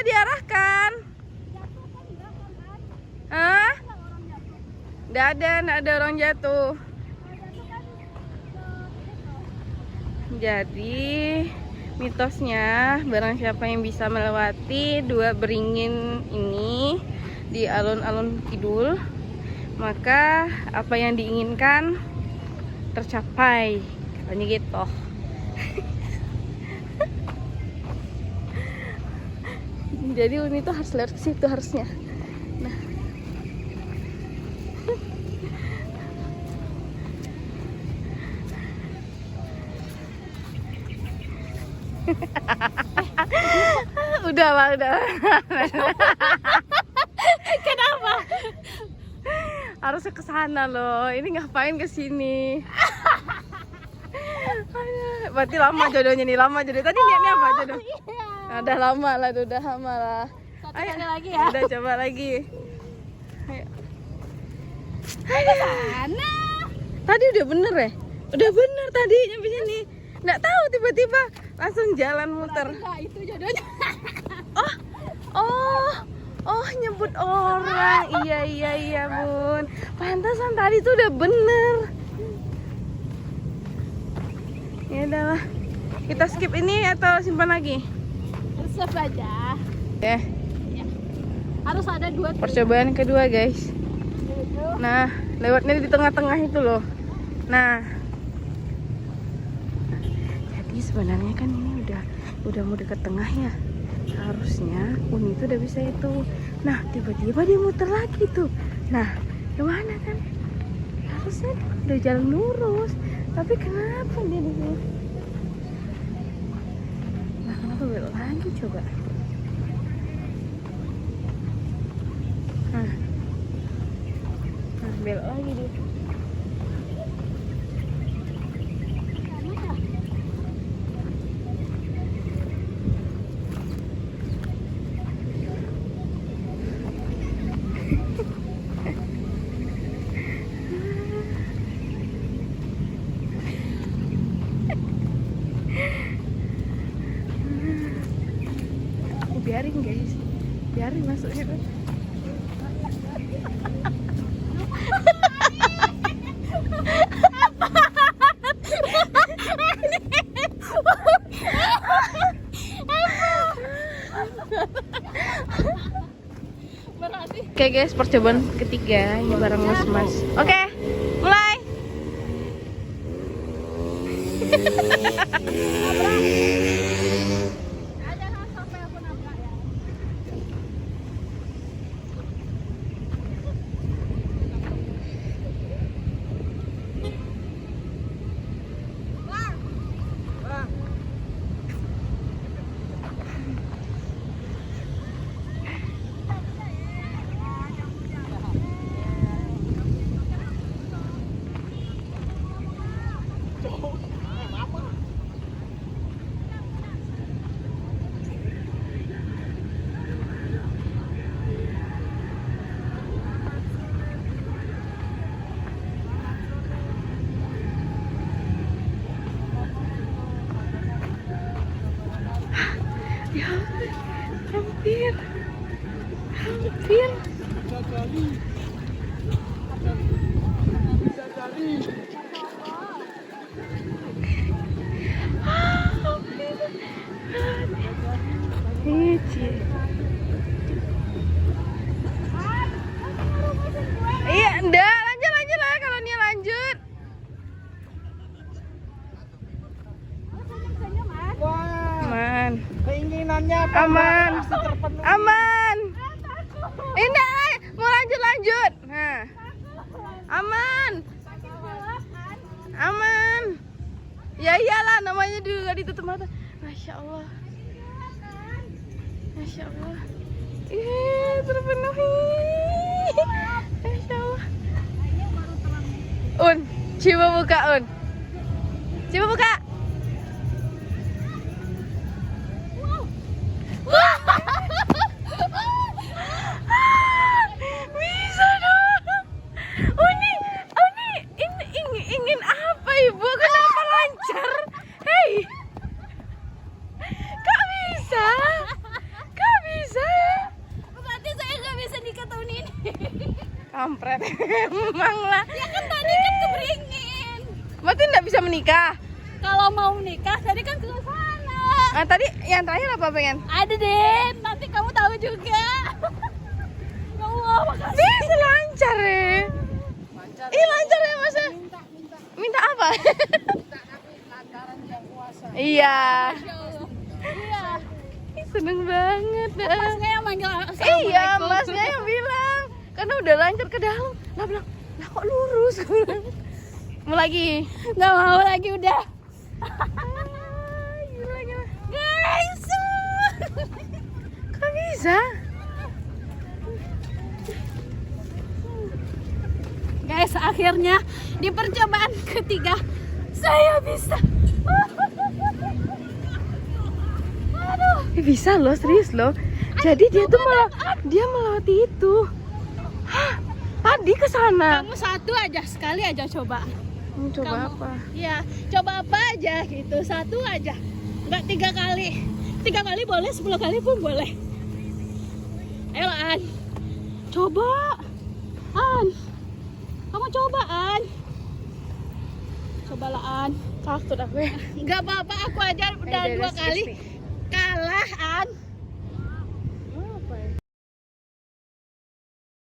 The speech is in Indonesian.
diarahkan. Hah? Nggak ada orang jatuh. Jadi mitosnya barang siapa yang bisa melewati dua beringin ini di alun-alun kidul, maka apa yang diinginkan tercapai, katanya gitu. Jadi Uni tuh harus lewat ke situ harusnya. Nah, udah lah. Kenapa? Harusnya ke sana loh. Ini ngapain ke sini? Berarti lama jodohnya nih, lama jodoh. Tadi niatnya apa jodoh? Udah lama lah. Satu kali lagi ya. Udah coba lagi. Ayo. Ke sana. Tadi udah bener ya? Udah bener tadi nyampe sini. Nggak tahu tiba-tiba langsung jalan muter. Enggak, itu jodohnya. Oh nyebut orang. Iya Bun. Pantasan tadi tuh udah bener. Ya udahlah. Kita skip ini atau simpan lagi? Resep aja. Ya. Harus ada 2 Percobaan kedua guys. Nah, lewatnya di tengah-tengah itu loh. Nah, jadi sebenarnya kan ini udah mau deket tengah ya. Harusnya Uni itu udah bisa itu. Nah, tiba-tiba dia muter lagi tuh. Nah, kemana kan? Harusnya udah jalan lurus. Tapi kenapa dia di sini? Nah, kenapa belok lagi coba? Nah, belok lagi dia. Biarin guys, biarin masuknya tuh. Oke guys, percobaan ketiga ini bareng mas. Oke, mulai. Jangan sampai aku nabrak ya. Ya, hampir. Iya, enggak, lanjut lah kalau Nia lanjut. Aman. Keinginannya Aman. pasti terpenuhi. Aman. Indah, mau lanjut. Nah. Aman. Aman. Ya iyalah, namanya juga ditutup mata. Masya Allah. Masya Allah. Ih, terpenuhi. Masya Allah. Un, coba buka Un. Coba buka. Bisa dong. Uni, ini ingin apa Ibu? Kenapa lancar? Hei, kak bisa? emang lah. Ya kan tadi kan keberingin. Berarti nggak bisa menikah. Kalau mau nikah tadi kan ke sana. Nah, tadi yang terakhir apa pengen? Ada deh, nanti kamu tahu juga. Ya Allah, makasih. Bisa lancar ya. Ih lancar ya mas ya. Minta apa? Iya. Ya Allah. Iya. Ih, seneng banget dah. Masnya yang manggil Iya assalamualaikum. masnya yang bilang. Karena udah lancar ke dalam. Lah bilang, lah kok lurus? Gue bilang. Mau lagi? Nggak mau lagi udah. Gila gila. Guys. Kok bisa? Guys, akhirnya di percobaan ketiga saya bisa. Aduh. Bisa loh, serius loh. Jadi dia tuh melewati itu. Hah, tadi ke sana. Kamu satu aja, sekali aja coba. Coba Kamu- apa? Ya, coba apa aja gitu, satu aja. Enggak 3 kali. 3 kali boleh, 10 kali pun boleh. Ayo An. Coba. An. Kamu coba An. Cobalah An. Takut aku ya. Enggak apa-apa, aku aja udah 2 kali. Kalah An.